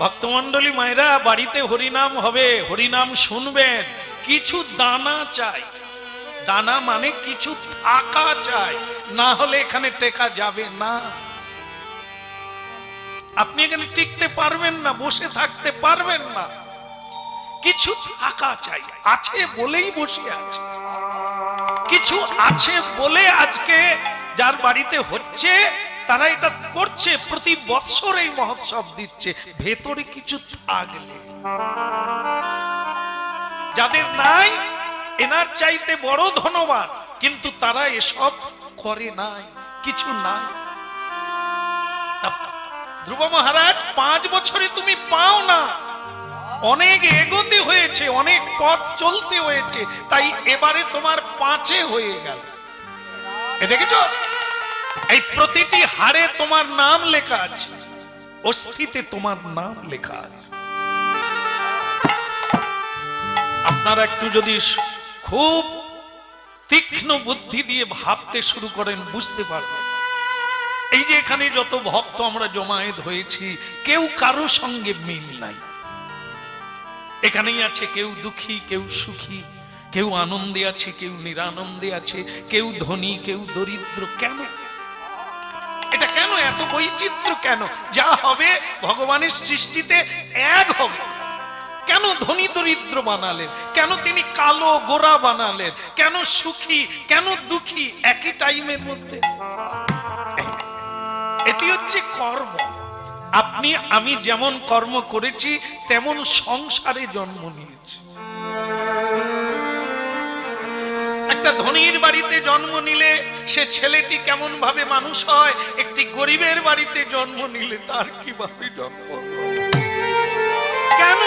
ভক্তমন্ডলী মায়েরা, বাড়িতে হরিনাম হবে, হরিনাম শুনবেন, কিছু দানা চাই। দানা মানে কিছু থাকা চাই, না হলে এখানে টেকা যাবে না। আপনি এখানে টিকতে পারবেন না, বসে থাকতে পারবেন না, কিছু থাকা চাই। আছে বলেই বসে আছে, কিছু আছে বলে আজকে যার বাড়িতে হচ্ছে তারা এটা করছে, প্রতি বৎসর এই মহোৎসব দিচ্ছে। ভেতরে কিছু থাকলে, যাদের নাই এনার চাইতে বড় ধনবান, কিন্তু তারা এসব করে নাই, কিছু নাই। ধ্রুব মহারাজ, 5 বছরে তুমি পাও না, অনেক এগোতে হয়েছে, অনেক পথ চলতে হয়েছে, তাই এবারে তোমার 5-এ হয়ে গেল। দেখেছ, এই প্রতিটি হাড়ে তোমার নাম লেখা আছে, অস্থিতে তোমার নাম লেখা আছে। আপনারা একটু যদি খুব তীক্ষ্ণ বুদ্ধি দিয়ে ভাবতে শুরু করেন, বুঝতে পারবেন। এই যে এখানে যত ভক্ত আমরা জমায়েত হয়েছি, কেউ কারো সঙ্গে মিল নাই। এখানেই আছে কেউ দুঃখী, কেউ সুখী, কেউ আনন্দে আছে, কেউ নিরানন্দে আছে, কেউ ধনী, কেউ দরিদ্র। কেন এটা? কেন এত বৈচিত্র্য? কেন? যা হবে ভগবানের সৃষ্টিতে এক হবে। কেন ধনী দরিদ্র বানালেন? কেন তিনি কালো গোরা বানালেন? কেন সুখী, কেন দুঃখী একই টাইমের মধ্যে? এটি হচ্ছে কর্ম। আপনি আমি যেমন কর্ম করেছি তেমন সংসারে জন্ম নিয়েছি। একটা ধনীর বাড়িতে জন্ম নিলে সে ছেলেটি কেমন ভাবে মানুষ হয়, একটি গরিবের বাড়িতে জন্ম নিলে তার কিভাবে জন্ম? কেন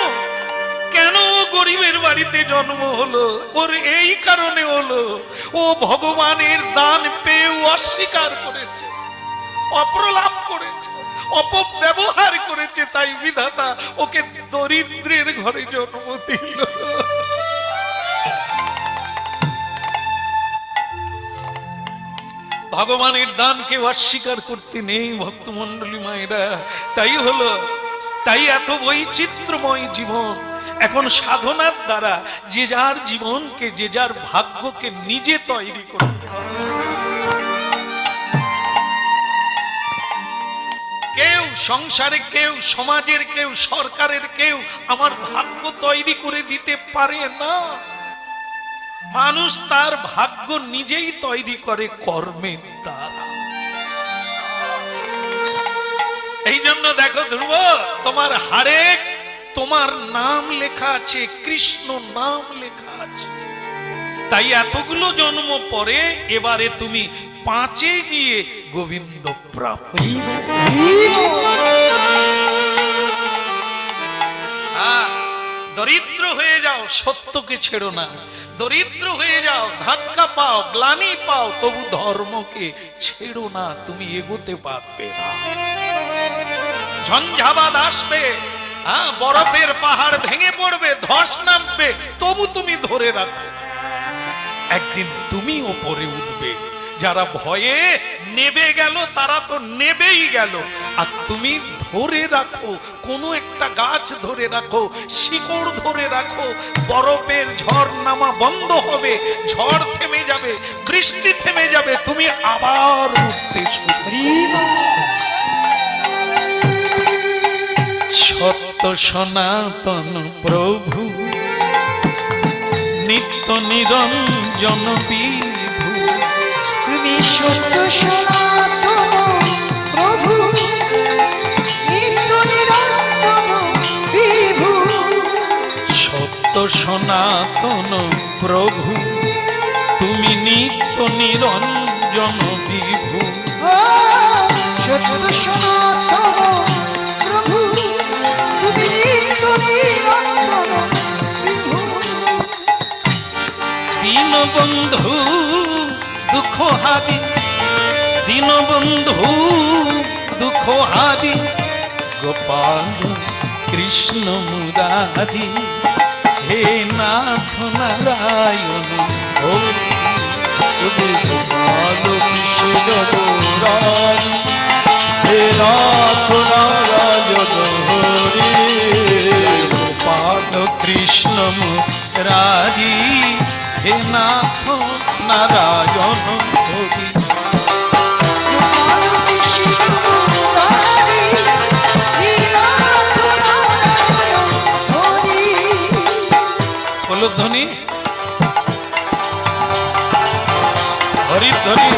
কেন ও গরিবের বাড়িতে জন্ম হলো? ওর এই কারণে হলো, ও ভগবানের দান পেয়েও অস্বীকার করেছে, অপ্রলাপ করেছে, অপব্যবহার করেছে, তাই বিধাতা ওকে দরিদ্রের ঘরে জন্ম দিল। ভগবানের দানকে অস্বীকার করতে নেই ভক্তমন্ডলী মায়েরা। তাই হলো, তাই এত বৈচিত্র্যময় জীবন। এখন সাধনার দ্বারা যে যার জীবনকে, যে যার ভাগ্যকে নিজে তৈরি করতে হবে। কেউ সংসারে, কেউ সমাজের, কেউ সরকারের, কেউ আমার ভাগ্য তৈরি করে দিতে পারে না। মানুষ তার ভাগ্য নিজেই তৈরি করে কর্মের দ্বারা। এই জন্য দেখো ধ্রুব, তোমার হাড়ে তোমার নাম লেখা আছে, কৃষ্ণ নাম লেখা আছে। তাই এতগুলো জন্ম পরে এবারে তুমি 5-এ গিয়ে গোবিন্দ প্রাপ্ত। দরিদ্র হয়ে যাও, সত্যকে ছেড়ো না। দরিদ্র হয়ে যাও, ধাক্কা পাও, গ্লানি পাও, তবু ধর্মকে ছেড়ো না, তুমি এগোতে পারবে না। ঝঞ্ঝাবাদ আসবে, বরফের পাহাড় ভেঙে পড়বে, ধস নামবে, তবু তুমি ধরে রাখো, একদিন তুমি ওপরে উঠবে। যারা ভয়ে নেবে গেল তারা তো নেবেই গেল, আর তুমি ধরে রাখো, কোনো একটা গাছ ধরে রাখো, শিকড় ধরে রাখো। বরফের ঝড় নামা বন্ধ হবে, ঝড় থেমে যাবে, বৃষ্টি থেমে যাবে, তুমি আবার উঠতে শুরু। সত্য সনাতন প্রভু নিত্য নিরঞ্জন বিভু, তুমি সত্য সনাতন প্রভু নিত্য নিরঞ্জন বিভু। সত্য সনাতন প্রভু তুমি নিত্য নিরঞ্জন বিভু। সত্য সনাতন প্রভু তুমি নিত্য নিরঞ্জন বিভু। দীনবন্ধু দুঃখ হারি, দীনবন্ধু দুঃখ হারি, গোপাল কৃষ্ণ মুরারি, হে নাথ নারায়ণ হরি, গোপাল কৃষ্ণ মুরারি, হে নাথ নারায়ণ হরি। হে নাথ নারায়ণ হরি। ধ্বনি হরিধ্বনি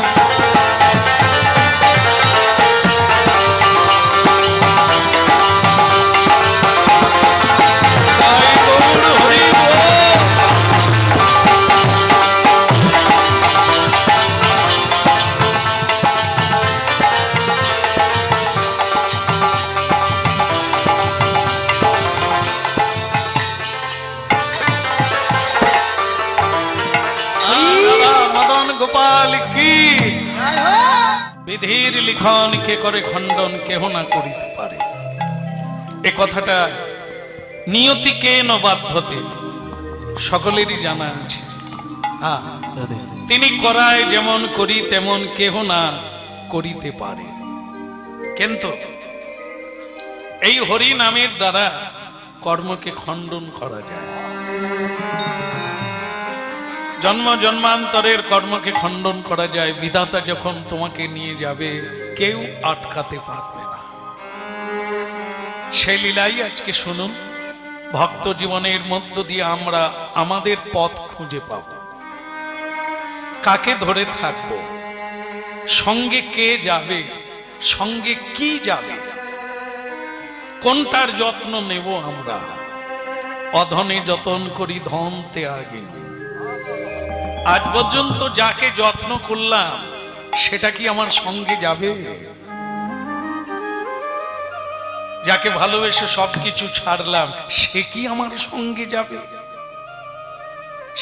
গোপাল কি বিধির লিখন কে করে খণ্ডন কেহ না করিতে পারে। এ কথাটা নিয়তিকে নবাধ্যতে সকলেরই জানা আছে। তিনি করায় যেমন করি তেমন কেহ না করিতে পারে। কিন্তু এই হরি নামের দ্বারা কর্মকে খণ্ডন করা যায়। জন্ম জন্মান্তরের কর্মকে খণ্ডন করা যায়। বিধাতা যখন তোমাকে নিয়ে যাবে কেউ আটকাতে পারবে না। সেই লীলাই আজকে শুনুন। ভক্ত জীবনের মধ্য দিয়ে আমরা আমাদের পথ খুঁজে পাব। কাকে ধরে থাকব, সঙ্গে কে যাবে, সঙ্গে কি যাবে, কোনটার যত্ন নেব আমরা। অধনে যতন করি ধন ত্যাগিন। আজ পর্যন্ত যাকে যত্ন করলাম সেটা কি আমার সঙ্গে যাবে? যাকে ভালোবেসে সবকিছু ছাড়লাম সে কি আমার সঙ্গে যাবে?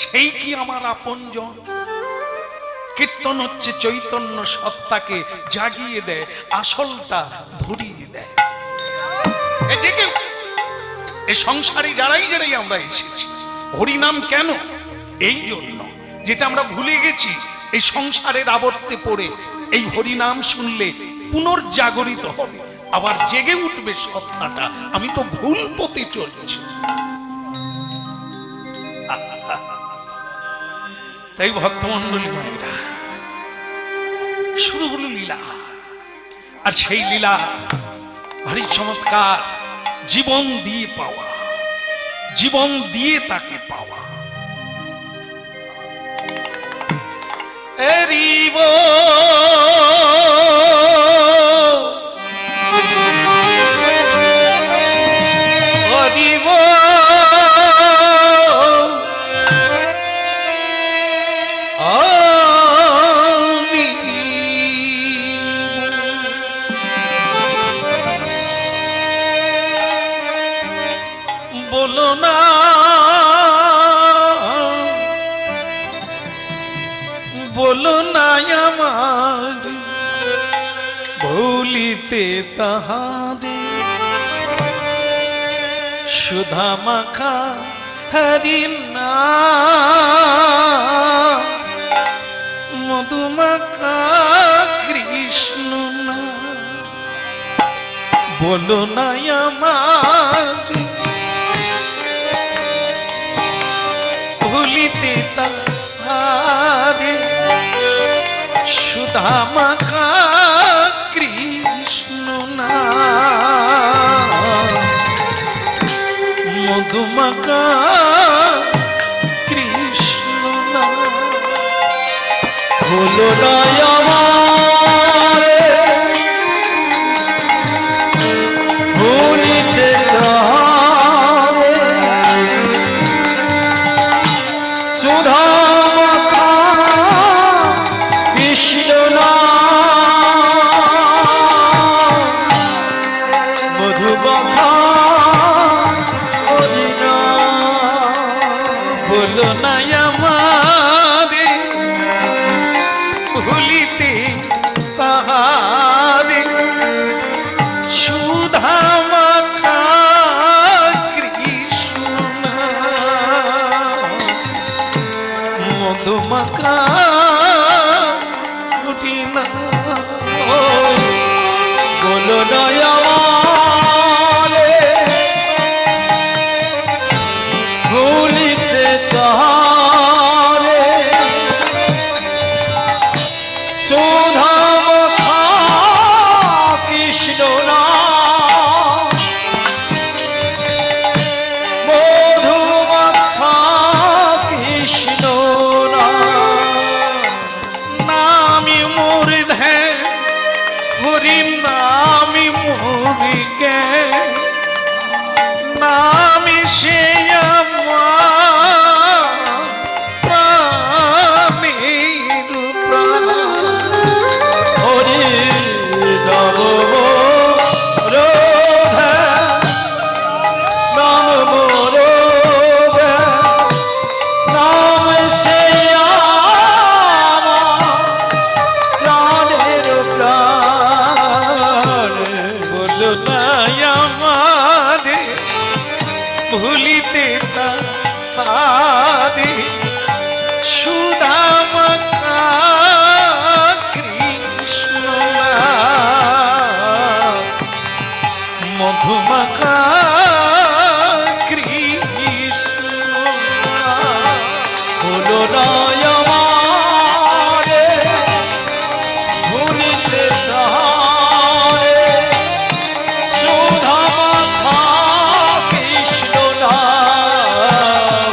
সেই কি আমার আপনজন? কীর্তন হচ্ছে চৈতন্য সত্তাকে জাগিয়ে দেয়, আসলটা ধরিয়ে দেয়। এই সংসারে যারাই আমরা এসেছি, হরিনাম কেন? এই জন্য, যেটা আমরা ভুলে গেছি। এই সংসারের আবর্তে পড়ে এই হরিনাম শুনলে পুনর্জাগরিত হবে, আবার জেগে উঠবে সত্তাটা। আমি তো ভুল পথে চলছি। তাই ভক্তমন্ডলী মায়েরা, শুরু হলো লীলা। আর সেই লীলা ভারী চমৎকার। জীবন দিয়ে পাওয়া, জীবন দিয়ে তাকে পাওয়া। এরিব হরিব বলো না, বলো না আমার ভুলিতে তাহারে। সুধা মাখা হরি নাম, মধু মাখা কৃষ্ণ নাম। বলো না আমার ভুলিতে তাহারে। সুধা মাখা কৃষ্ণ নাম, মধু মাখা কৃষ্ণ নাম। হলো না আমারে ভুলিতে তাহারে। সুধা মাখা কৃষ্ণ নাম, মধু মাখা হরি নাম। বলো না আমারে ভুলিতে তাহারে। সুধা মাখা কৃষ্ণ নাম, মধু মাখা হরি নাম। বলো না আমারে ভুলিতে তাহারে। ভুলিতে তারে সুধামাখা কৃষ্ণ নাম, মধুমাখা কৃষ্ণ নাম। হলো নয় আমারে ভুলিতে তারে সুধামাখা কৃষ্ণ নাম,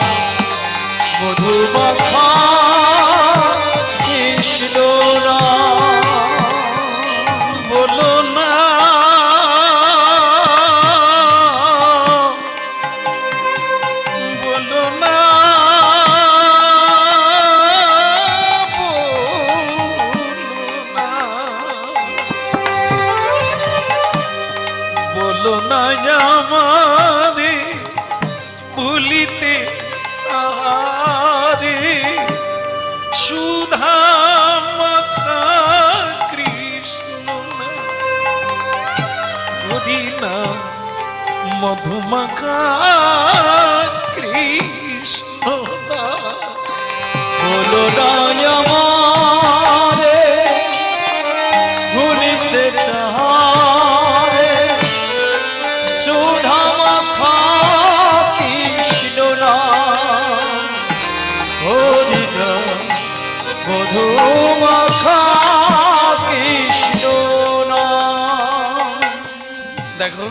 মধুমাখা কৃষ্ণ নাম। বলো না বলো না বলো না আমারে ভুলিতে তারে সুধা মাখা কৃষ্ণ নাম, হরি নাম মধুমাখা কৃষ্ণ নাম। হলো নয় আমারে ভুলিতে তারে সুধামাখা কৃষ্ণ নাম, হরি নাম মধুমাখা কৃষ্ণ নাম। দেখো,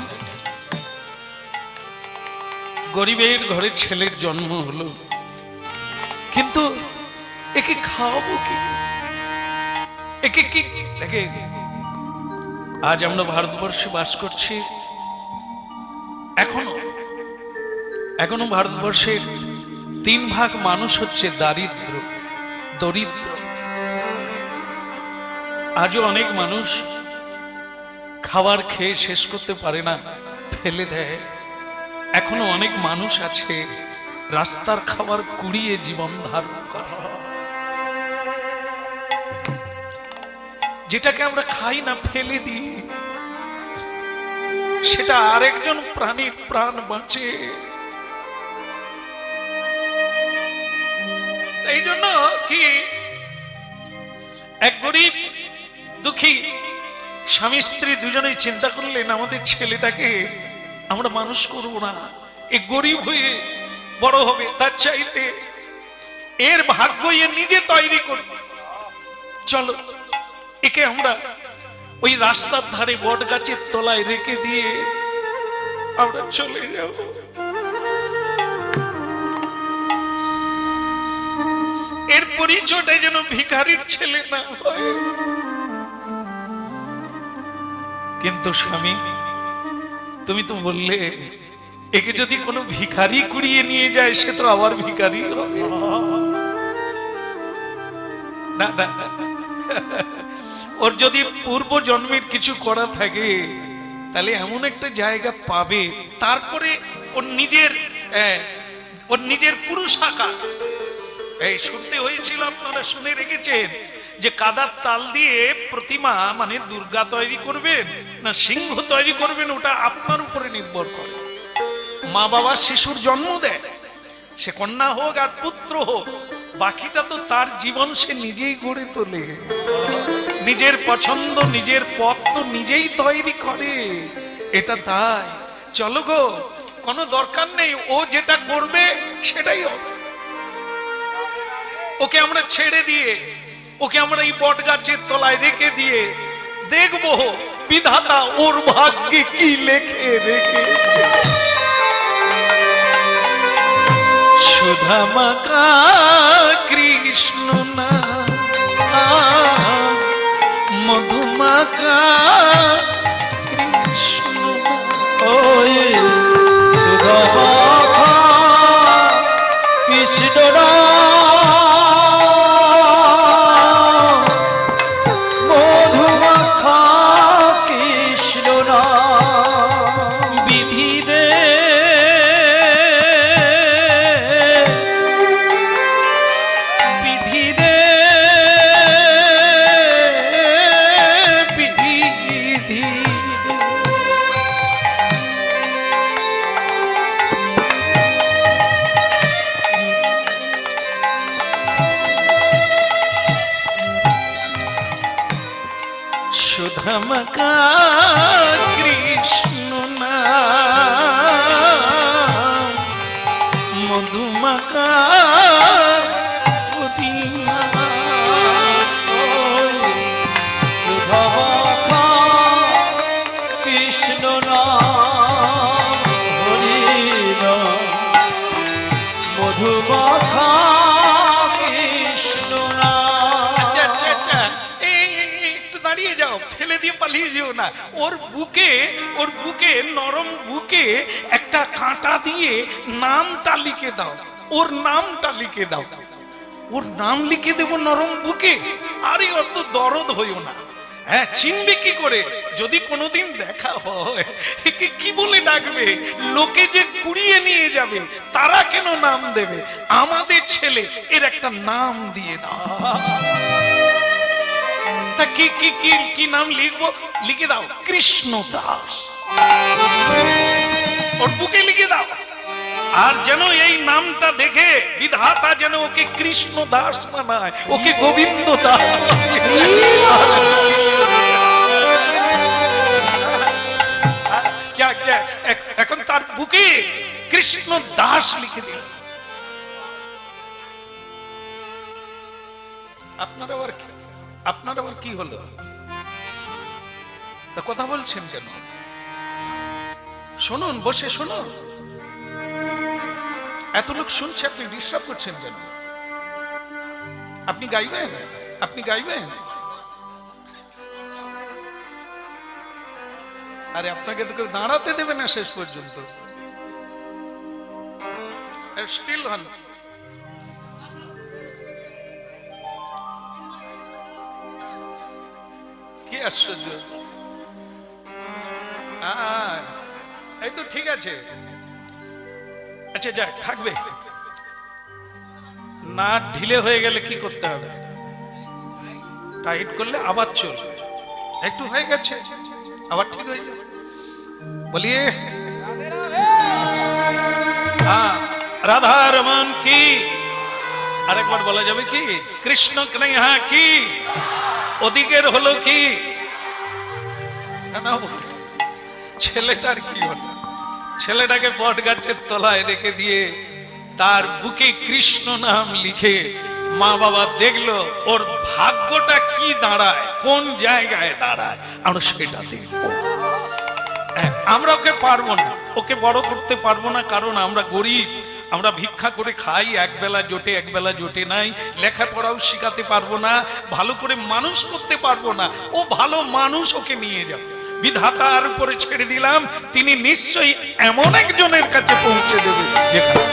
গরিবের ঘরে ছেলের জন্ম হলো, কিন্তু একে খাওয়াবো কি? একে কি দেখে, আজ আমরা ভারতবর্ষে বাস করছি, এখনো ভারতবর্ষের 3 ভাগ মানুষ হচ্ছে দরিদ্র। আজও অনেক মানুষ খাবার খেয়ে শেষ করতে পারে না, ফেলে দেয়। এখনো অনেক মানুষ আছে রাস্তার খাবার কুড়িয়ে জীবন ধারণ করা। যেটাকে আমরা খাই না, ফেলে দিই, সেটা আরেকজন প্রাণীর প্রাণ বাঁচে। এই জন্য কি এক গরিব দুঃখী স্বামী স্ত্রী দুজনেই চিন্তা করলেন, আমাদের ছেলেটাকে আমরা মানুষ করব না, এ গরিব হয়ে বড় হবে, তার চাইতে এর ভাগ্য এ নিজে তৈরি করবে। চলো একে আমরা ওই রাস্তার ধারে বট গাছের তলায় রেখে দিয়ে আমরা চলে যাব। এর পরিচয়টা যেন ভিখারির ছেলে না হয়। কিন্তু স্বামী, তুমি তো বললে একে যদি কোনো ভিখারি কুড়িয়ে নিয়ে যায় সে তো আবার ভিখারি হবে। না না, ওর যদি পূর্ব জন্মের কিছু করা থাকে তাহলে এমন একটা জায়গা পাবে, তারপরে ওর নিজের পুরুষ আকার। এই শুনতে হয়েছিল, আপনারা শুনে রেখেছেন যে কাদার তাল দিয়ে প্রতিমা মানে দুর্গা তৈরি করবেন না সিংহ তৈরি করবেন, ওটা আপনার উপরে নির্ভর করে। মা বাবা শিশুর জন্ম দেয়, সে কন্যা হোক আর পুত্র হোক, বাকিটা তো তার জীবন সে নিজেই গড়ে তোলে। নিজের পছন্দ নিজের পথ তো নিজেই তৈরি করে, এটা তাই। চলো গো, কোনো দরকার নেই, ও যেটা করবে সেটাই হবে। ওকে আমরা ছেড়ে দিয়ে, ওকে আমরা এই বট গাছের তলায় রেখে দিয়ে দেখবো বিধাতা ওর ভাগ্যে কি লেখে রেখেছে। সুধামাখা কৃষ্ণ নাম, মধুমাখা কৃষ্ণ নাম। ওই সুধামাখা কৃষ্ণ নাম, মধুমাখা কৃষ্ণ নাম। বিধি রে বিধি রে বিধি মাখা কৃষ্ণ নাম, মধু মাখা সুধা মাখা কৃষ্ণ নাম, হরি নাম, মধু মাখা কৃষ্ণ নাম। আচ্ছা আচ্ছা আচ্ছা, একটু দাঁড়িয়ে যাও, ফেলে দিয়ে পালিয়ে যেও না। ওর বুকে নরম বুকে একটা কাঁটা দিয়ে নামটা লিখে দাও, ওর নামটা লিখে দাও। ওর নাম লিখে দেবো নরম বুকে? আরে অত দরদ হইও না। হ্যাঁ, চিনবে কি করে? যদি কোনোদিন দেখা হয় একে কি বলে ডাকবে? লোকে যে কুড়িয়ে নিয়ে যাবে, তারা কেন নাম দেবে? আমাদের ছেলে, এর একটা নাম দিয়ে দাও। তা কি কি কি কি নাম লিখবো? লিখে দাও কৃষ্ণ দাস, ওর বুকে লিখে দাও। আর যেন এই নামটা দেখে বিধাতা যেন ওকে কৃষ্ণ দাস বানায়, ওকে গোবিন্দ দাস। এখন তার বুকে কৃষ্ণ দাস লিখে দিল। আপনার আবার কি হলো? তা কথা বলছেন কেন? শুনুন, বসে শুনুন। এত লোক শুনছে, আপনি ডিস্টার্ব করছেন কেন? আপনি গাইবেন? আপনি গাইবেন? আরে আপনাকে তো কেউ দাঁড়াতে দেবে না শেষ পর্যন্ত। স্টিল হন। কি আশ্চর্য! এই তো ঠিক আছে। আচ্ছা যাক, থাকবে না। ঢিলে হয়ে গেলে কি করতে হবে? টাইট করলে আবার চলবে। একটু হয়ে গেছে, আবার ঠিক হয়ে যাবে। বলিয়ে হ্যাঁ, রাধা রমন কি? আরেকবার বলা যাবে কি? কৃষ্ণ কনৈয়া কি? ওদিকের হলো কি? না, ছেলেটার কি হলো? ছেলেটাকে বট গাছের তলায় রেখে দিয়ে তার বুকে কৃষ্ণ নাম লিখে মা বাবা দেখলো ওর ভাগ্যটা কি দাঁড়ায়, কোন জায়গায় দাঁড়ায়, আমরা সেটা দেখবো। আমরা ওকে পারবো না, ওকে বড় করতে পারবো না, কারণ আমরা গরিব, আমরা ভিক্ষা করে খাই, একবেলা জোটে একবেলা জোটে নাই। লেখাপড়াও শিখাতে পারবো না, ভালো করে মানুষ করতে পারবো না। ও ভালো মানুষ, ওকে নিয়ে যাবো। বিধাতার উপরে ছেড়ে দিলাম, তিনি নিশ্চয়ই এমন একজনের কাছে পৌঁছে দেবে যেখানে।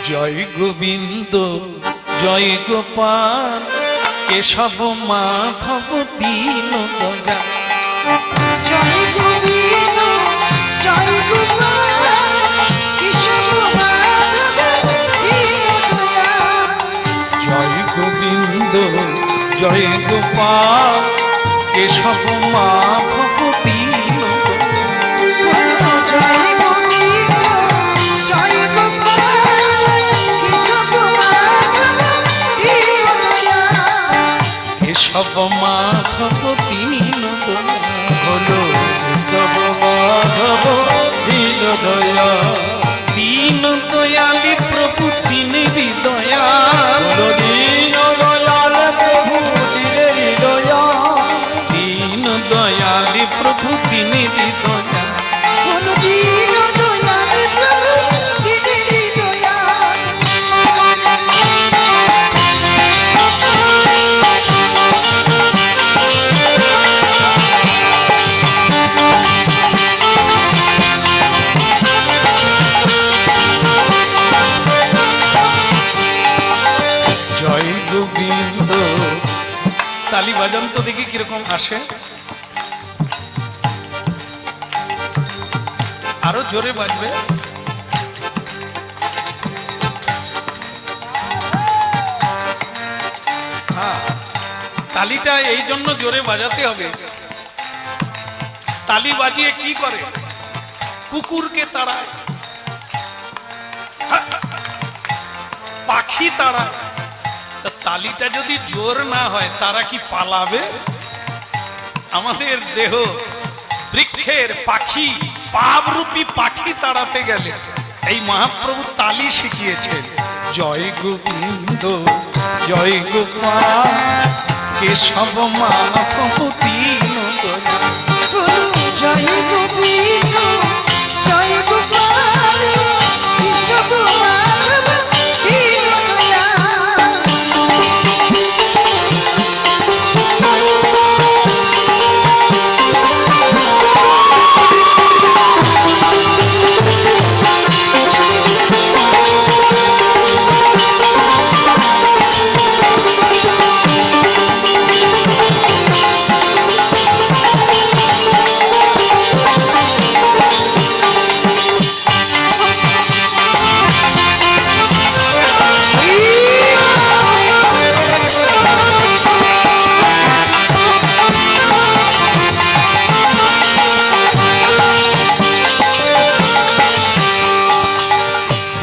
জয় গোবিন্দ জয় গোপাল কেশব মাধব দীন দয়াল। জয় গোবিন্দ জয় গোপাল কেশব মাধব দীন দয়াল। জয় গোবিন্দ জয় গোপাল কেশব মাধব দীন দয়াল। জয় গোবিন্দ জয় গোপাল কেশব মাধব দীন দয়াল। কেশব মাধব দীন দয়াল। হলো কেশব মাধব দীন দয়াল। দীন দয়ালি প্রভু দীনেরই দয়াল। হলো দীন দয়াল প্রভু দীনেরই দয়াল। দীন দয়ালি প্রভু দীনেরই দয়াল। কোন দীন দয়াল প্রভু দীনেরই দয়াল। জয় গোবিন্দ। তালি বাজান তো দেখি কিরকম আসে। আরো জোরে বাজবে। হ্যাঁ, তালিটা এই জন্য জোরে বাজাতে হবে। তালি বাজিয়ে কি করে? কুকুরকে তাড়ায়, পাখি তাড়ায়। তা তালিটা যদি জোর না হয় তারা কি পালাবে? আমাদের দেহ বৃক্ষের পাখি, পাবরূপী পাখি তাড়াতে গেলে এই মহাপ্রভু তালি শিখিয়েছেন। জয় গোবিন্দ জয় গোপাল কেশব মাধব দীন দয়াল। জয় গোবিন্দ জয় গোপাল কেশব মাধব দীন দয়াল।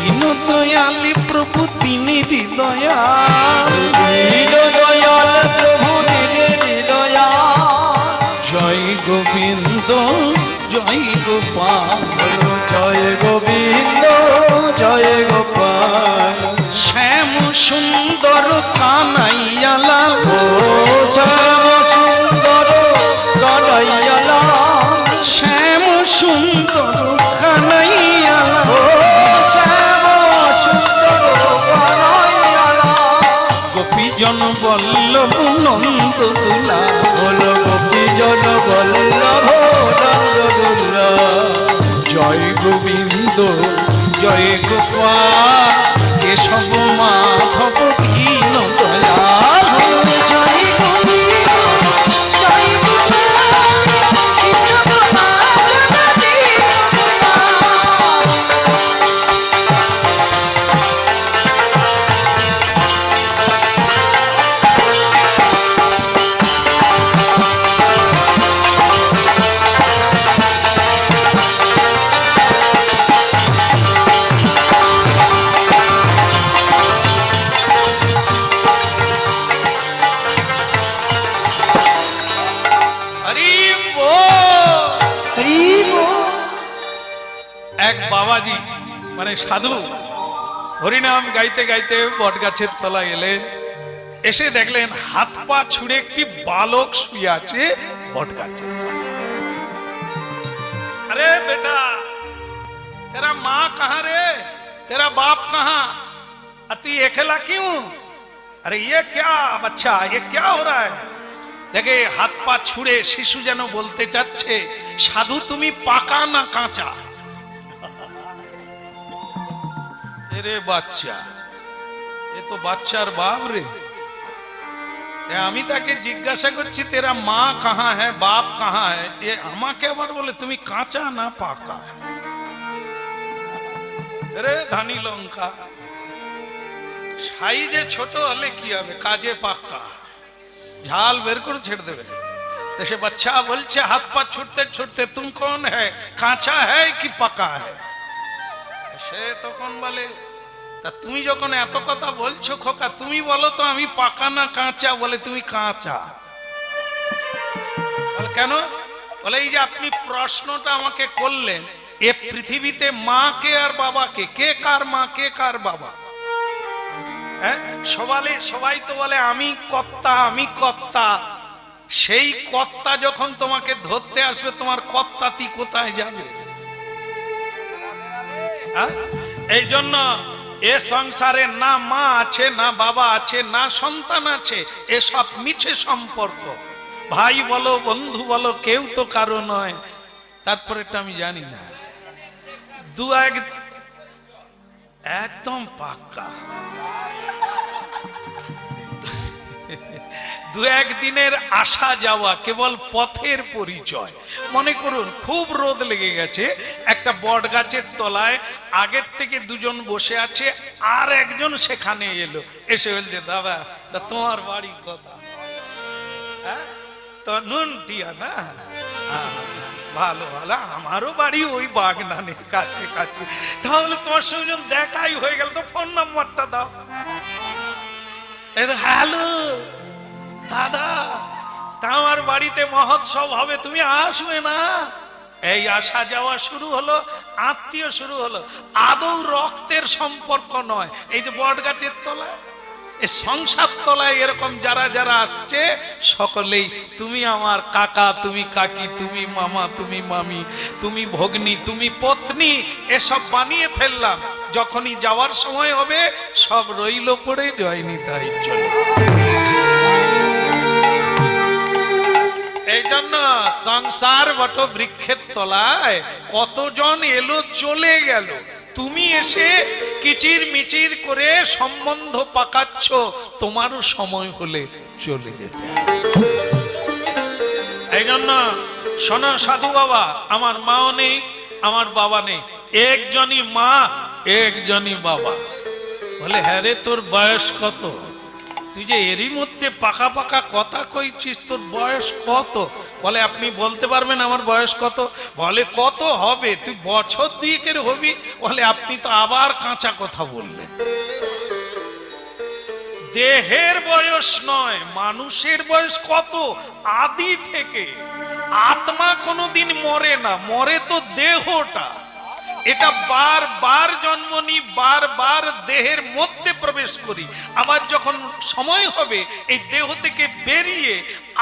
দীন দয়ালি প্রভু তিনি হৃদয়াল। দীন দয়াল প্রভু দিনের দয়াল। জয় গোবিন্দ জয় গোপাল জয় গোবিন্দ জয় গোপাল। শ্যাম সুন্দর কানাইয়ালাল। ও শ্যাম সুন্দর কানাইয়ালা। শ্যাম সুন্দর কানাইয়ালাল। ও শ্যাম সুন্দর কানাইয়ালা। গোপীজন বল্লভ নন্দ দুলা। বল গোপী জন বল্লভ নন্দদুলা। জয় গোবিন্দ জয় গোপাল কেশব মাধব দীন দয়াল। জয় গোবিন্দ জয় গোপাল কেশব মাধব দীন দয়াল। হরি বল। হরি বল। এক বাবাজি মানে সাধু হরিনাম গাইতে গাইতে বটগাছের তলায় এলেন। এসে দেখলেন হাত পা ছুঁড়ে একটি বালক শুয়ে আছে বটগাছে। अरे बेटा तेरा माँ कहाँ रे, तेरा बाप कहाँ, और तू ये अकेला क्यों? अरे ये क्या बच्चा, ये क्या हो रहा है? देखे हाथ पा छुड़े शिशु যেন বলতে চাচ্ছে সাধু তুমি পাকা না কাঁচা। এরে বাচ্চা, এ তো বাচ্চার বাপ রে। আমি তাকে জিজ্ঞাসা করছি তেরা মা কাহা হ্যাঁ বাপ কাহা হ্যাঁ, এ আমাকে আবার বলে তুমি কাঁচা না পাকা। রে ধানি লঙ্কা, সাইজে ছোট হলে কি হবে, কাজে পাকা, ঝাল বের করে ছেড়ে দেবে। তো সে বাচ্চা বলছে হাত পা ছুটতে ছুটতে তুম কোন है, কাঁচা है কি পাকা है? সে তখন বলে তা তুমি যখন এত কথা বলছো খোকা তুমি বলো তো আমি পাকা না কাঁচা? বলে তুমি কাঁচা। বলে কেন? বলে এই যে আপনি প্রশ্নটা আমাকে করলেন, এ পৃথিবীতে মা কে আর বাবাকে, কে কার মা কে কার বাবা? হ্যাঁ, সবাই তো বলে আমি কর্তা আমি কর্তা। সেই কর্তা যখন তোমাকে ধরতে আসবে তোমার কর্তাতি কোথায় যাবে? হ্যাঁ? এই জন্য এ সংসারে না মা আছে না বাবা আছে না সন্তান আছে, এসব মিছে সম্পর্ক। ভাই বলো বন্ধু বলো কেউ তো কারো নয়। তারপরেটা আমি জানি না। একদম পাক্কা দু একদিনের আসা যাওয়া কেবল পথের পরিচয়। মনে করুন খুব রোদ লেগে গেছে, একটা বট গাছের তলায় আগের থেকে দুজন বসে আছে, আর একজন সেখানে এলো, এসে বলছে দাদা তা তোমার বাড়ি কথা? হ্যাঁ, তো নুন টিয়া না? ভালো ভালো, আমারও বাড়ি ওই বাগনানে কাছে কাছে। তাহলে তোমার সঙ্গে দেখাই হয়ে গেল, তো ফোন নাম্বারটা দাও। হ্যালো দাদা, তা আমার বাড়িতে মহোৎসব হবে, তুমি আসবে না? এই আসা যাওয়া শুরু হলো, আত্মীয় শুরু হলো। আদৌ রক্তের সম্পর্ক নয়। এই যে বট গাছের তলায়, এই সংসার তলায় এরকম যারা যারা আসছে, সকলেই তুমি আমার কাকা, তুমি কাকি, তুমি মামা, তুমি মামি, তুমি ভগ্নী, তুমি পত্নী, এসব বানিয়ে ফেললাম। যখনই যাওয়ার সময় হবে সব রইল পড়ে জয়নি তাই চলে। এই জন্য সংসার বট বৃক্ষের তলায় কতজন এলো চলে গেল, তুমি এসে কিচির মিচির করে সম্বন্ধ পাকাচ্ছ, তোমারও সময় হলে চলে যেতে। এই জন্য শোনো সাধু বাবা, আমার মাও নেই, আমার বাবা নেই, একজনই মা, একজনই বাবা। বলে হ্যাঁ রে, তোর বয়স কত? তুই যে এরই মধ্যে পাকা পাকা কথা কইছিস, তোর বয়স কত? বলে আপনি বলতে পারবেন আমার বয়স কত? বলে কত হবে, তুই বছর দুয়েকের হবি। বলে আপনি তো আবার কাঁচা কথা বললেন। দেহের বয়স নয়, মানুষের বয়স কত? আদি থেকে। আত্মা কোনোদিন মরে না, মরে তো দেহটা। এটা বারবার জন্ম নি, বারবার দেহের মধ্যে প্রবেশ করি, আবার যখন সময় হবে এই দেহ থেকে বেরিয়ে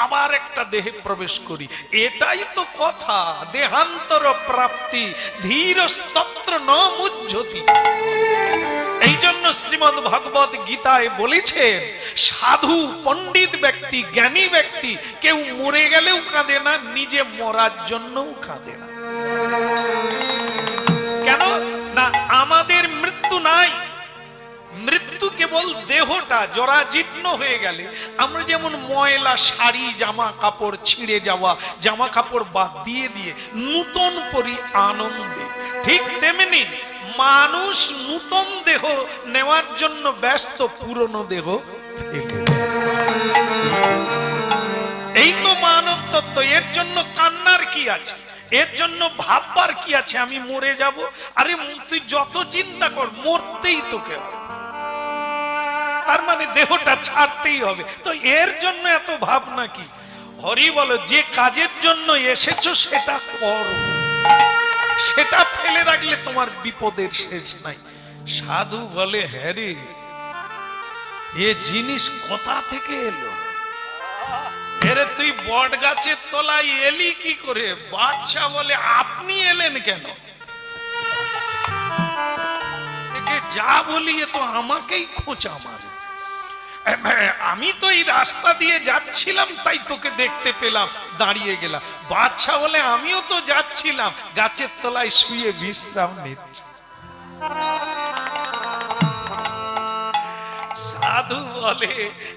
আবার একটা দেহে প্রবেশ করি। এটাই তো কথা, দেহান্তর প্রাপ্তি ধীর স্তত্র ন মুহ্যতি। এই জন্য শ্রীমদ্ ভগবত গীতায় বলেছেন, সাধু পণ্ডিত ব্যক্তি, জ্ঞানী ব্যক্তি কেউ মরে গেলেও কাঁদে না, নিজে মরার জন্যও কাঁদে না। কেন না? আমাদের মৃত্যু নাই, মৃত্যু কেবল দেহটা জরাজীর্ণ হয়ে গেলে। আমরা যেমন ময়লা শাড়ি, জামা কাপড়, ছিঁড়ে যাওয়া জামা কাপড় বাদ দিয়ে দিয়ে নূতন পরি আনন্দে, ঠিক তেমনি মানুষ নূতন দেহ নেওয়ার জন্য ব্যস্ত, পুরনো দেহ ফেলে। এই তো মানব তত্ত্ব। এর জন্য কান্নার কি আছে, এর জন্য ভাববার কি আছে আমি মরে যাব? আরে তুই যত চিন্তা কর, মরতেই তোকে হবে, তার মানে দেহটা ছাড়তেই হবে। তো এর জন্য এত ভাবনা কি? হরি বলো, যে কাজের জন্য এসেছো সেটা করো, সেটা ফেলে রাখলে তোমার বিপদের শেষ নাই। সাধু বলে হ্যাঁ রে, এ জিনিস কোথা থেকে এলো? এরে তুই বট গাছের তলায় এলি কি করে? বাদশা বলে আপনি এলেন কেন? একে যা বলি এ তো আমাকেই খোঁচা মারে। আমি তো এই রাস্তা দিয়ে যাচ্ছিলাম, তাই তোকে দেখতে পেলাম, দাঁড়িয়ে গেলাম। বাদশা বলে আমিও তো যাচ্ছিলাম, গাছের তলায় শুয়ে বিশ্রাম নিচ্ছি। সাধু বলে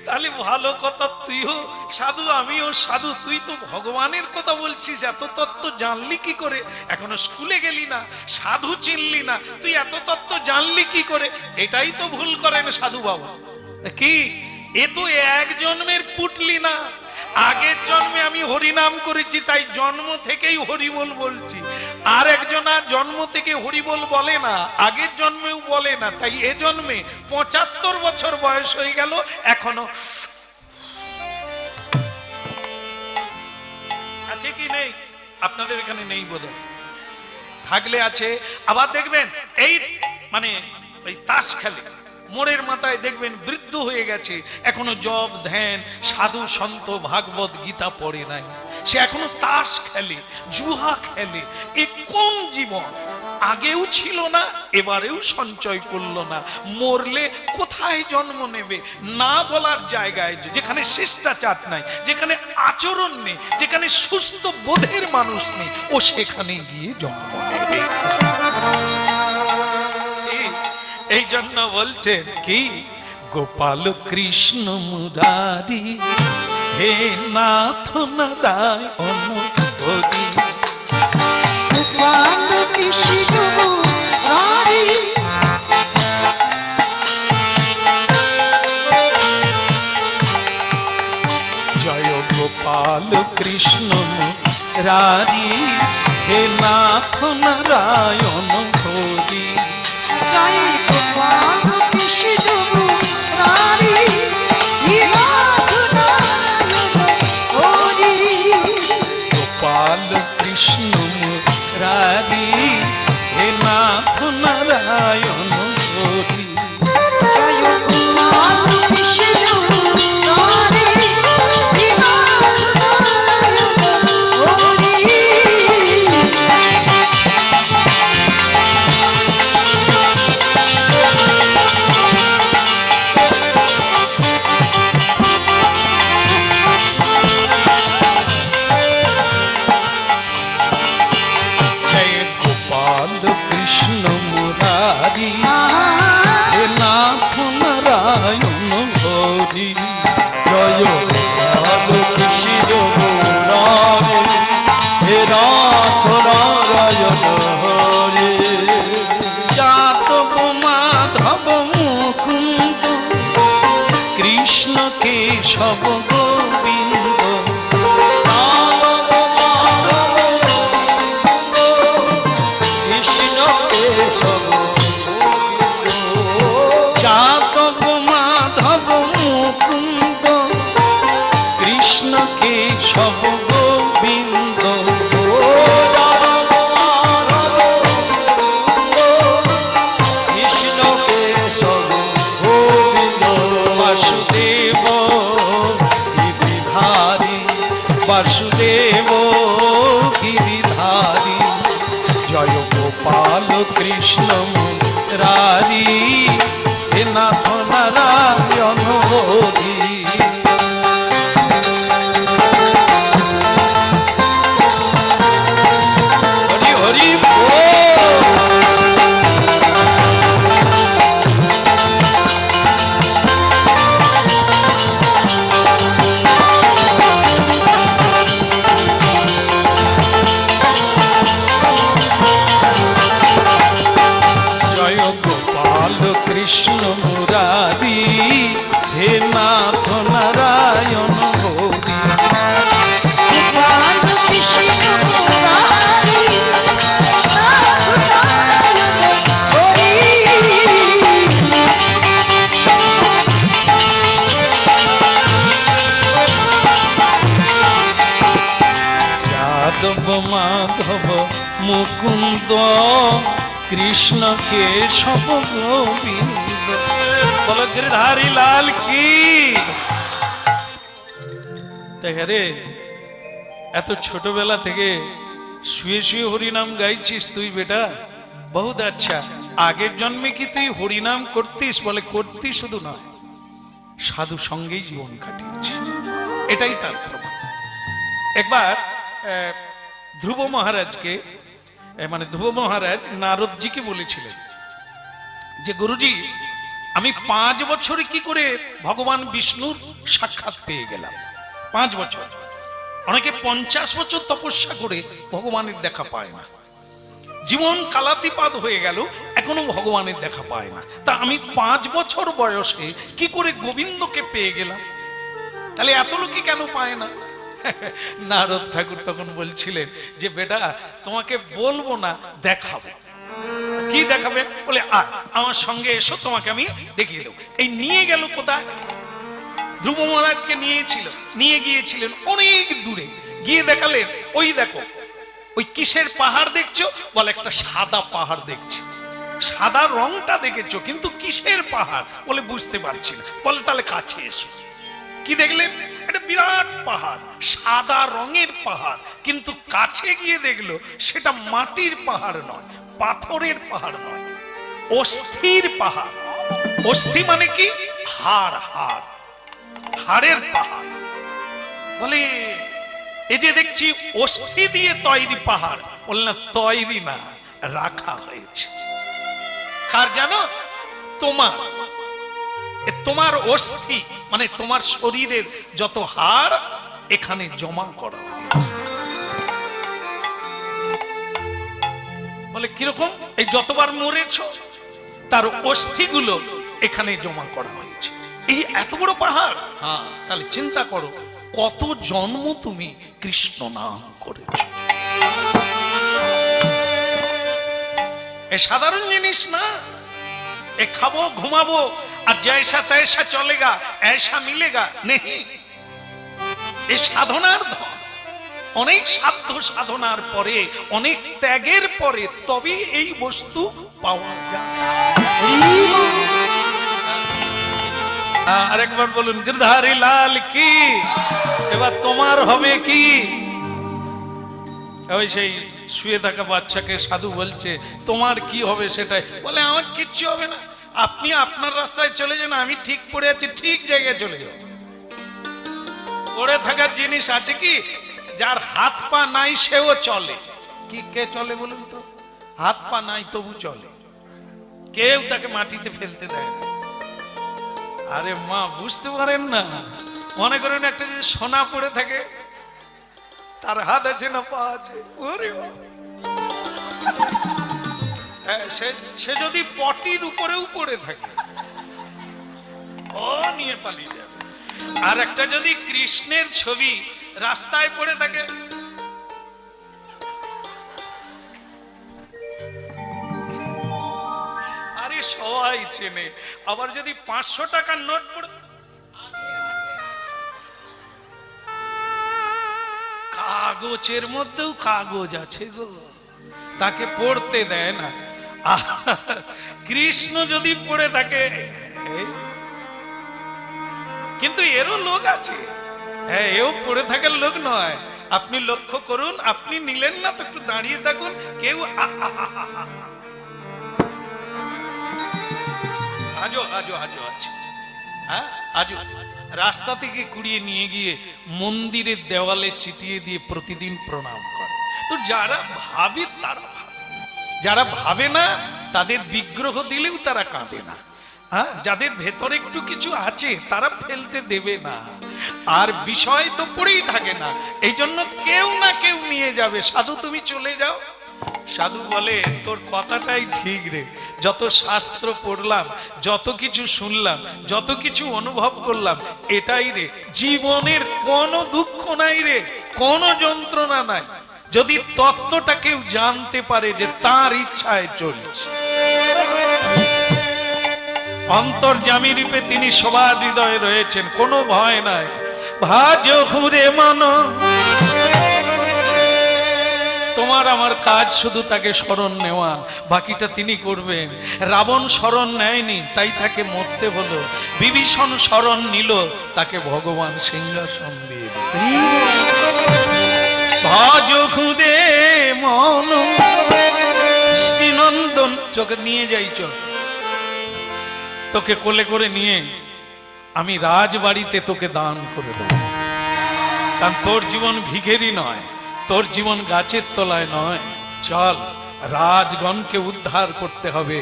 তাহলে ভালো কথা, তুইও সাধু আমিও সাধু, তুই তো ভগবানের কথা বলছিস, এত তত্ত্ব জানলি কি করে? এখনো স্কুলে গেলি না, সাধু চিনলি না, তুই এত তত্ত্ব জানলি কি করে? এটাই তো ভুল করেন সাধু বাবা। কি এ তো এক জন্মের পুটলি না, আগের জন্মে আমি হরিনাম করেছি, তাই জন্ম থেকেই হরিবোল বলছি। আর একজনা জন্ম থেকে হরিবোল বলে না, আগের জন্মেও বলে না, তাই এ জন্মে ৭৫ বছর বয়স হয়ে গেল, এখনো আছে কি নেই? আপনাদের এখানে নেই বোধহয়, থাকলে আছে। আবার দেখবেন এই মানে ওই তাস খেলে, মোড়ের মাথায় দেখবেন বৃদ্ধ হয়ে গেছে, এখনো জপ ধ্যান সাধু সন্ত ভাগবত গীতা পড়ে নাই, সে এখনো তাস খেলে, জুয়া খেলে। এ কোন জীবন? আগেও ছিল না, এবারেও সঞ্চয় করলো না। মরলে কোথায় জন্ম নেবে? না বলার জায়গায়, যেখানে শিষ্টাচার নাই, যেখানে আচরণ নেই, যেখানে সুস্থ বোধের মানুষ নেই, ও সেখানে গিয়ে জন্ম নেবে। এই জন্য বলছেন কি, গোপাল কৃষ্ণ মুরারি হে নাথ নারায়ণ হরি। গোপাল কৃষ্ণ মুরারি জয় গোপাল কৃষ্ণ মুরারি হে নাথ নারায়ণ হরি। জয় গোপাল কৃষ্ণ মুরারি গোপাল কৃষ্ণ মুরারি হে নাথ নারায়ণ হরি। জয় গোপাল কৃষ্ণ মুরারি হে নাথ নারায়ণ হরি। জয় গোপাল কৃষ্ণ মুরারি হে নাথ নারায়ণ হরি। জয় গোপাল কৃষ্ণ মুরারি হে নাথ নারায়ণ হরি। যাদব মাধব মুকুন্দ কৃষ্ণ কেশব গোবিন্দ। কৃষ্ণ কেশব যাদব মাধব মুকুন্দ কৃষ্ণ কেশব গোবিন্দ। কৃষ্ণ কেশব গোবিন্দ। বাসুদেব গিরিধারী বাসুদেব গিরিধারী। জয় গোপাল কৃষ্ণ মুরারি হে নাথ নারায়ণ হরি। হরি হরি বল। জয় গোপাল কৃষ্ণ মুরারি হে নাথ নারায়ণ হরি। গোপাল কৃষ্ণ মুরারি নাথ নারায়ণ হরি। যাদব মাধব মুকুন্দ কৃষ্ণ কেশব গোবিন্দ। বলো গিরিধারী লাল কি। রে এত ছোটবেলা থেকে শুয়ে শুয়ে হরিনাম গাইছিস তুই বেটা, বহুত আচ্ছা। আগের জন্মে কি তুই হরিনাম করতিস? বলে করতি, শুধু নয় সাধু সঙ্গেই জীবন কাটিয়েছি, এটাই তার প্রমাণ। একবার ধ্রুব মহারাজকে মানে ধ্রুব মহারাজ নারদজিকে বলেছিলেন যে গুরুজি আমি 5 বছরে কি করে ভগবান বিষ্ণুর সাক্ষাৎ পেয়ে গেলাম। 5 বছর। অনেকে 50 বছর তপস্যা করে ভগবানের দেখা পায় না, জীবন কালাতিপাত হয়ে গেল এখনো ভগবানের দেখা পায় না। তা আমি 5 বছর বয়সে কি করে গোবিন্দকে পেয়ে গেলাম? তাহলে এত লোকে কেন পায় না? নারদ ঠাকুর তখন বলছিলেন যে বেটা তোমাকে বলবো না, দেখাবো। কি দেখাবেন? বলে আমার সঙ্গে এসো, তোমাকে আমি দেখিয়ে দেবো। এই নিয়ে গেল কোথায়? ধ্রুব মহারাজকে নিয়ে গিয়েছিলেন অনেক দূরে, গিয়ে দেখালেন ওই দেখো ওই কিসের পাহাড় দেখছো? বলে একটা সাদা পাহাড় দেখছি। সাদা রংটা দেখেছো কিন্তু কিসের পাহাড়? বলে বুঝতে পারছি না। বলে তাহলে কাছে এসো। কি দেখলেন? একটা বিরাট পাহাড়, সাদা রঙের পাহাড়, কিন্তু কাছে গিয়ে দেখলো সেটা মাটির পাহাড় নয়, পাথরের পাহাড় নয়, অস্থির পাহাড়। অস্থি মানে কি? হাড়, হাড়, হাড়ের পাহাড়। বলে এই যে দেখছি অস্থি দিয়ে তৈরি পাহাড়। বললেন তৈরি না, রাখা হয়েছে। কার জানো? তোমার। তোমার অস্থি মানে তোমার শরীরের যত হাড় এখানে জমা করা হয়েছে। বলে কিরকম? এই যতবার মরেছো তার অস্থিগুলো এখানে জমা করা হয়েছে। এই এত বড় পাহাড়? হ্যাঁ। তাহলে চিন্তা করো কত জন্ম তুমি কৃষ্ণ নাম করেছ। এ সাধারণ জিনিস না। এ খাবো ঘুমাবো আর জैसा तैसा चलेगा ऐसा मिलेगा नहीं। এ সাধনার ধন। অনেক সাধ্য সাধনার পরে, অনেক ত্যাগের পরে তবে এই বস্তু পাওয়া যায়। আরেকবার বলুন, গিরধারী লাল কি। এবার তোমার হবে কি? ওই সেই শুয়ে থাকা বাচ্চাকে সাধু বলছে তোমার কি হবে সেটাই, বলে আমার কিচ্ছু হবে না, আপনি আপনার রাস্তায় চলে যান, আমি ঠিক পড়ে আছি, ঠিক জায়গায় চলে যাও। পড়ে থাকার জিনিস আছে কি? যার হাত পা নাই সেও চলে। কি কে চলে বলুন তো? হাত পা নাই তবু চলে, কেউ তাকে মাটিতে ফেলতে দেয় না। আরে মা বুঝতে পারেন না, মনে করেন একটা যদি সোনা পড়ে থাকে, তার হাত আছে না পা আছে, ওরে সে যদি পটির উপরেও পড়ে থাকে ও নিয়ে পালিয়ে যাবে। আর একটা যদি কৃষ্ণের ছবি রাস্তায় পড়ে থাকে, আরে সবাই চেনে। আবার যদি 500 টাকার নোট পড়ে, কাগজের মধ্যেও কাগজ আছে গো, তাকে পড়তে দেয় না। কৃষ্ণ যদি পড়ে থাকে, কিন্তু এরও লোক আছে, হ্যাঁ এও পড়ে থাকার লোক নয়। আপনি লক্ষ্য করুন, আপনি নিলেন না তো একটু দাঁড়িয়ে থাকুন, কেউ আজও আজও আজও আছে, হ্যাঁ আজও রাস্তা থেকে কুড়িয়ে নিয়ে গিয়ে মন্দিরের দেওয়ালে চিটিয়ে দিয়ে প্রতিদিন প্রণাম করে। তো যারা ভাবে তারা ভাবে, যারা ভাবে না তাদের বিগ্রহ দিলেও তারা কাঁদে না। হ্যাঁ, যাদের ভেতরে একটু কিছু আছে তারা ফেলতে দেবে না, আর বিষয় তো পড়েই থাকে না, এই জন্য কেউ না কেউ নিয়ে যাবে। সাধু তুমি চলে যাও। সাধু বলে তোর কথাটাই ঠিক রে, যত শাস্ত্র পড়লাম, যত কিছু শুনলাম, যত কিছু অনুভব করলাম, এটাই রে জীবনের কোনো দুঃখ নাই রে, কোনো যন্ত্রণা নাই, যদি তত্ত্বটা কেউ জানতে পারে যে তার ইচ্ছায় চলছে। অন্তর্যামী রূপে তিনি সবার হৃদয়ে রয়েছেন, কোনো ভয় নাই। ভাজ হুরে মন, তোমার আমার কাজ শুধু তাকে স্মরণ নেওয়া, বাকিটা তিনি করবেন। রাবণ স্মরণ নেয়নি, তাই তাকে মরতে হলো। বিভীষণ স্মরণ নিল, তাকে ভগবান সিংহাসন দিয়ে দিল। ভাজ হুরে মন, শ্রীনন্দন চোখে নিয়ে যাই, চোখ তোকে কোলে করে নিয়ে আমি রাজবাড়িতে তোকে দান করে দেব। কারণ তোর জীবন ভিখেরি নয়, তোর জীবন গাছের তলায় নয়। চল, রাজগণকে উদ্ধার করতে হবে,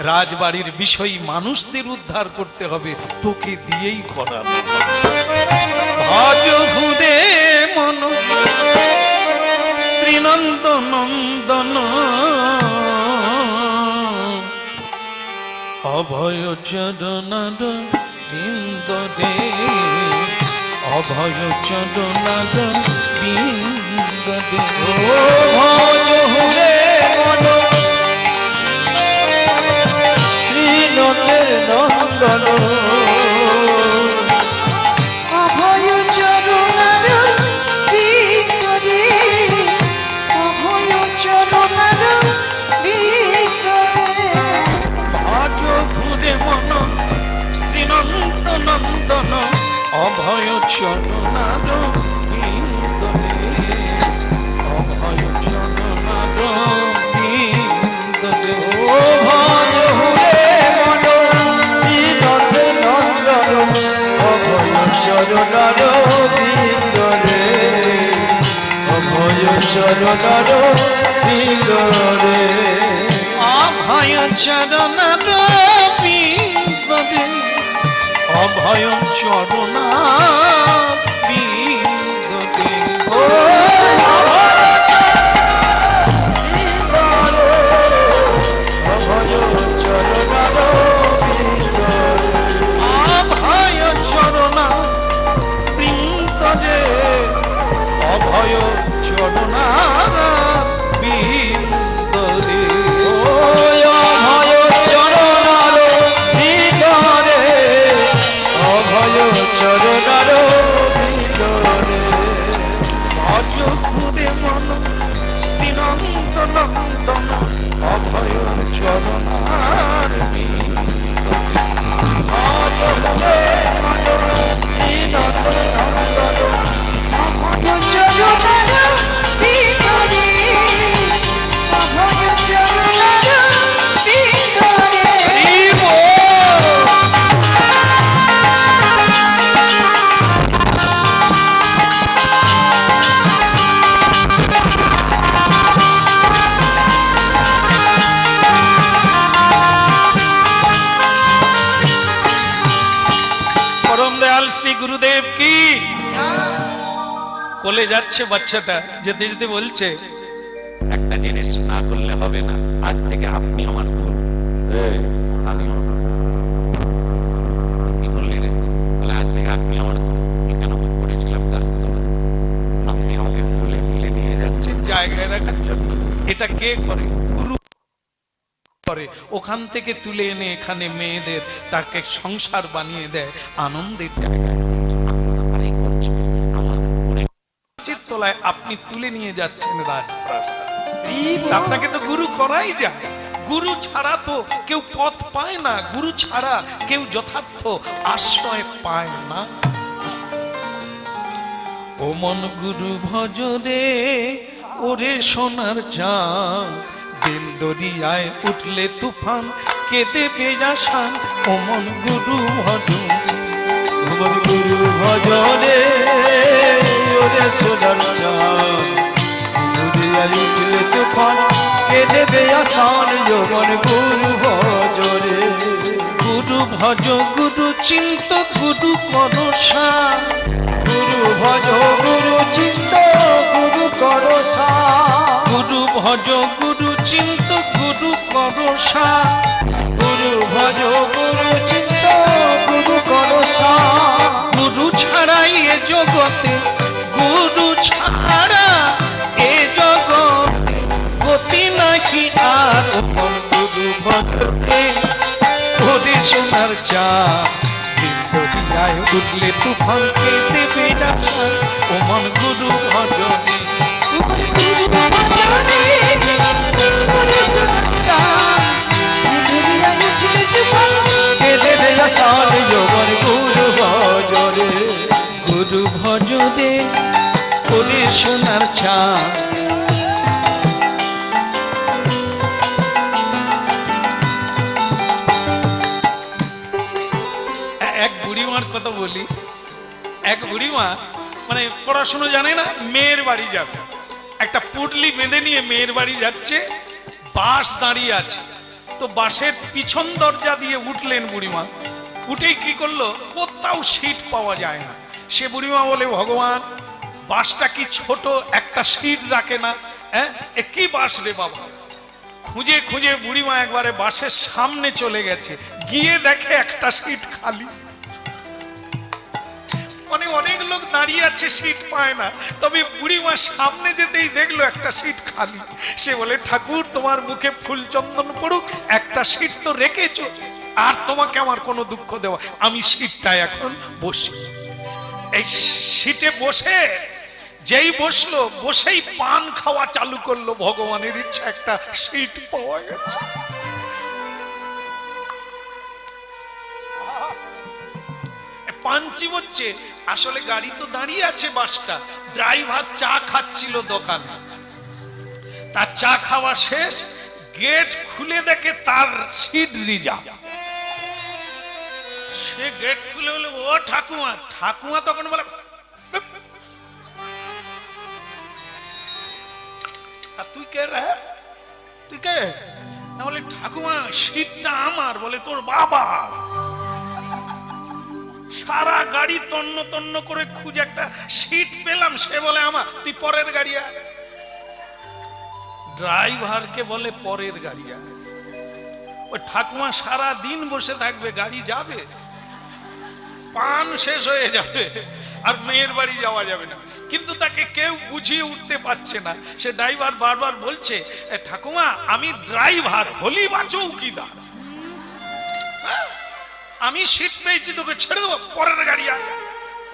রাজবাড়ির বিষয়ী মানুষদের উদ্ধার করতে হবে, তোকে দিয়েই করাবো। ভজ হুদে মন শ্রীনন্দ নন্দন, অভয় চরণার বিন্দ দে, অভয় চরণার বিন্দ দে। ও ভজ হুরে মন শ্রীনন্দের নন্দন, অভয় চরণার ভিতরে, অভয় চরণার ভিতরে। ভজ হুরে মন শ্রীনন্দ নন্দন, অভয় চরণার বিন্দ দে, অভয় চরণার বিন্দ দে। ও ভজ হুরে মন শ্রীনন্দের নন্দন, অভয় চরণার বিন্দ রে, অভয় চরণার বিন্দ রে। অভয় চরণার বিন্দ দে, অভয় চরণার বিন্দ দে। ও অভয় চরণার বিন্দ রে, অভয় চরণা বৃন্দ দে, অভয় চরণার বৃন্দ দে। অভয় চরণার ভিতরে, অভয় চরণার মন শ্রীনন্দ নন্দন অভয় চরণার বিন্দরে। আজ হলে মন শ্রীনন্দ নন্দন অভয় চরণার ভিতরে, অভয় চরণার ভিতরে। পরম দয়াল শ্রী গুরুদেব কি কোলে যাচ্ছে বাচ্চাটা, যেতে যেতে বলছে একটা জিনিস না করলে হবে না, আজ থেকে আপনি আমার গুরু। আমি কি বললি রে? বলে আজ থেকে আপনি আমার গুরু। বলে, কেন আমি করেছিলাম কাজ তো? আপনি আমাকে ভুলে ভুলে নিয়ে যাচ্ছেন জায়গায় রাখার জন্য। এটা কে করে? গুরু করে। ওখান থেকে তুলে এনে এখানে মেয়েদের তাকে সংসার বানিয়ে দেয় আনন্দের জায়গায়। তাই করছে আমার মনে। গাছের তলায় আপনি তুলে নিয়ে যাচ্ছেন রাজপ্রাসাদ। আপনাকে তো গুরু করাই যায়। গুরু ছাড়া তো কেউ পথ পায় না, গুরু ছাড়া কেউ যথার্থ আশ্রয় পায় না। ও মন গুরু ভজ রে, ওরে সোনার চাঁদ, দিল দরিয়ায় উঠলে তুফান, কেঁদে বেজাসান। ও মন গুরু ভজ, আমার গুরু ভজনে ওরে সোনার চাঁদ, দুনিয়ায় উঠলে তুফান, কেঁদে বেয়াসান। আমার গুরু ভজনে। গুরু ভজ গুরু চিন্ত গুরু করসা, গুরু ভজ গুরু চিন্ত গুরু করসা। গুরু ভজ গুরু চিন্ত গুরু করসা। গুরু ভজ গুরু চিন্ত গুরু করসা। গুরু ছাড়াই এ জগতে, গুরু ছাড়া এ জগতে গতি নাকি আর। ওপর গুরু ভজতে ওরে সোনার চাঁদ, দিল দরিয়ায় উঠলে তুফান, কেঁদে বেজাসান। ও মন গুরু ভজনে। কেঁদে বেয়াসান আমার গুরু ভজনে। গুরু ভজ দে ওরে সোনার চাঁদ। এক বুড়িমার কথা বলি। এক বুড়িমা মানে পড়াশোনা জানে না, মেয়ের বাড়ি যাবে। একটা পুটলি বেঁধে নিয়ে মেয়ের বাড়ি যাচ্ছে, বাস দাঁড়িয়ে আছে। তো বাসের পিছন দরজা দিয়ে উঠলেন বুড়িমা। উঠেই কি করলো, কোথাও সিট পাওয়া যায় না। সে বুড়িমা বলে, ভগবান, বাসটা কি ছোট, একটা সিট রাখে না? হ্যাঁ, এ কি বাস রে বাবা। খুঁজে খুঁজে বুড়িমা একবারে বাসের সামনে চলে গেছে, গিয়ে দেখে একটা সিট খালি। মানে অনেক লোক দাঁড়িয়ে আছে, সিট পায় না, তবে বুড়িমা সামনে যেতেই দেখলো একটা সিট খালি। সে বলে, ঠাকুর তোমার মুখে ফুল চন্দন পড়ুক, একটা সিট তো রেখেছো, আর তোমাকে আমার কোনো দুঃখ দেওয়া, আমি সিটটায় এখন বসি। এই সিটে বসে যেই বসলো, বসেই পান খাওয়া চালু করলো। ভগবানের ইচ্ছা একটা সিট পাওয়া গেছে। পান চিবোচ্ছে, আসলে গাড়ি তো দাঁড়িয়ে আছে বাসটা। ড্রাইভার চা খাচ্ছিল দোকানে, তার চা খাওয়া শেষ, গেট খুলে দেখে তার সিট রিজার্ভ। সে গেট খুলে বলে, ও ঠাকুমা। ঠাকুমা তখন বলে, তুই কে রে? তুই কে? না বলে, ঠাকুমা সিটটা আমার। বলে, তোর বাবা। সারা গাড়ি তন্ন তন্ন করে খুঁজে একটা সিট পেলাম। সে বলে, আমার। তুই পরের গাড়ি আয়। ড্রাইভারকে বলে, পরের গাড়ি আয়। ওই ঠাকুমা সারা দিন বসে থাকবে, গাড়ি যাবে, পান শেষ হয়ে যাবে, আর মেয়ের বাড়ি যাওয়া যাবে না। কিন্তু তাকে কেউ বুঝিয়ে উঠতে পারছে না। সে ড্রাইভার বারবার বলছে, ঠাকুমা আমি ড্রাইভার, হলি বা চৌকিদার, আমি সিট পেয়েছি, তোকে ছেড়ে দেবো, পরের গাড়ি আয়,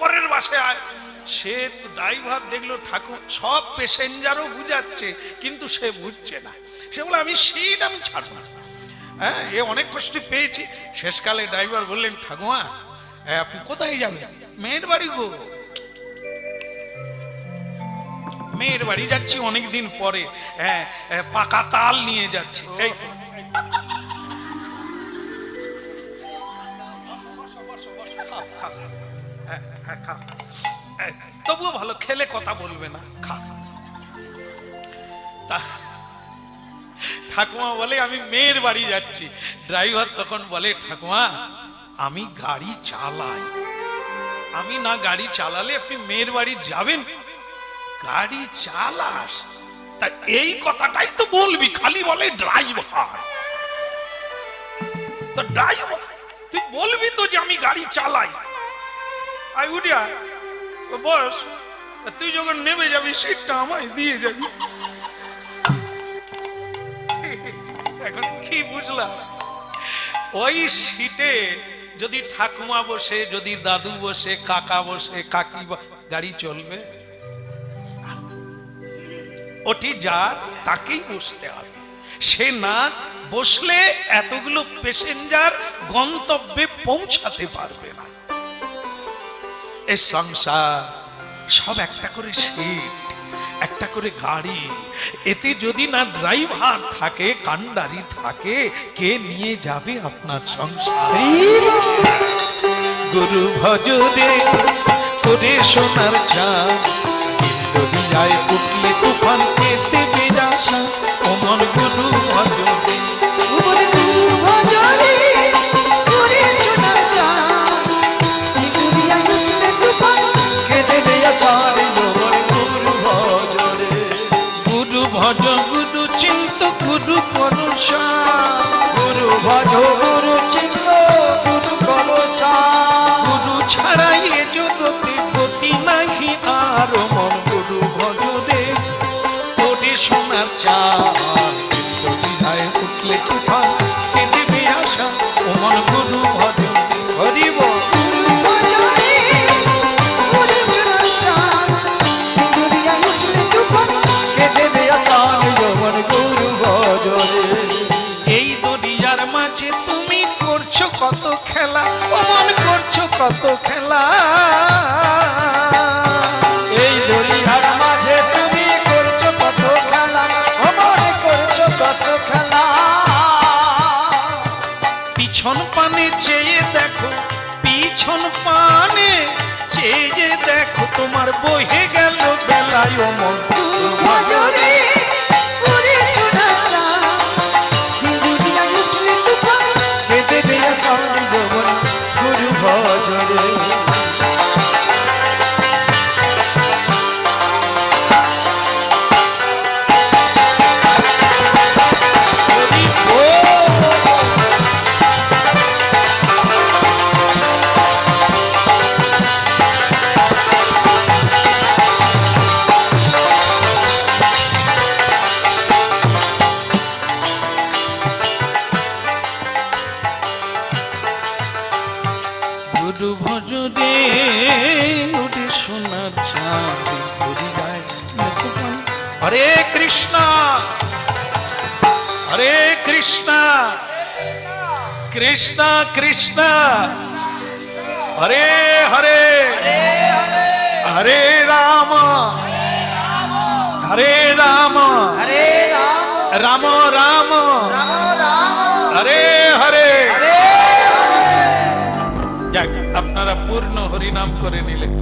পরের বাসে আয়। সে ড্রাইভার দেখলো ঠাকুর সব প্যাসেঞ্জারও বুঝাচ্ছে, কিন্তু সে বুঝছে না। সে বলে আমি সিট আমি ছাড়বো না। হ্যাঁ, এ অনেক কষ্ট পেয়েছি। শেষকালে ড্রাইভার বললেন, ঠাকুমা আপনি কোথায় যাবেন? মেয়ের বাড়ি গো। মেয়ের বাড়ি যাচ্ছি অনেকদিন পরে। হ্যাঁ, পাকা তাল নিয়ে যাচ্ছি। এই তবুও ভালো, খেলে কথা বলবে না, খা। ঠাকুমা বলে আমি মেয়ের বাড়ি যাচ্ছি। ড্রাইভার তখন বলে, ঠাকুমা আমি গাড়ি চালাই, আমি না গাড়ি চালালে আপনি মেয়ের বাড়ি যাবেন? গাড়ি চালাস, তা এই কথাটাই তো বলবি, খালি বলে ড্রাইভার। তো ড্রাইভার তুই বলবি তো যে আমি গাড়ি চালাই। আই উঠিয়া বস, তুই যখন নেমে যাবি সিটটা আমায় দিয়ে যাবি। এখন কি বুঝলাম? ওই সিটে যদি ঠাকুমা বসে, যদি দাদু বসে, কাকা বসে, কাকি, গাড়ি চলবে? ওটি যার তাকেই বসতে হবে। সে না বসলে এতগুলো প্যাসেঞ্জার গন্তব্যে পৌঁছাতে পারবে না। এই সংসার সব একটা করে সিট, একটা করে গাড়ি। এতে যদি না ড্রাইভার থাকে, কান্ডারি থাকে, কে নিয়ে যাবে আপনার সংসার? গুরু ভজরে করে সোনার চাঁদ, দরিয়ায় উঠলে তুফান পেতে বেজাসা, অমর গুরু ভজরে। গুরু ভজ গুরু চিন্ত গুরু করুষা, গুরু ভজ গুরু চিন্ত গুরু করুষা। গুরু ছাড়াই এ জগতে গতি নাহি আর, মন গুরু ভজরে করে সোনার চাঁদ, দরিয়ায় উঠলে তুফান কেঁদে বেয়াসা, অমর গুরু ভজরে। হরিব এই দরিয়ার মাঝে তুমি করছো কত খেলা, অমন করছো কত খেলা। এই দরিয়ার মাঝে তুমি করছো কত খেলা, অমন করছো কত খেলা। পিছন পানে চেয়ে দেখো, পিছন পানে চেয়ে দেখো, তোমার বহে গেল বেলায় অমর ভজরে। গুরু ভজরে উঠে সোনার চাঁদ, দরিয়ায় তুফান। হরে কৃষ্ণ হরে কৃষ্ণ কৃষ্ণ কৃষ্ণ হরে হরে, হরে রাম হরে রাম, রাম রাম হরে হরে। যাক, আপনারা পূর্ণ হরিনাম করে নিলেন।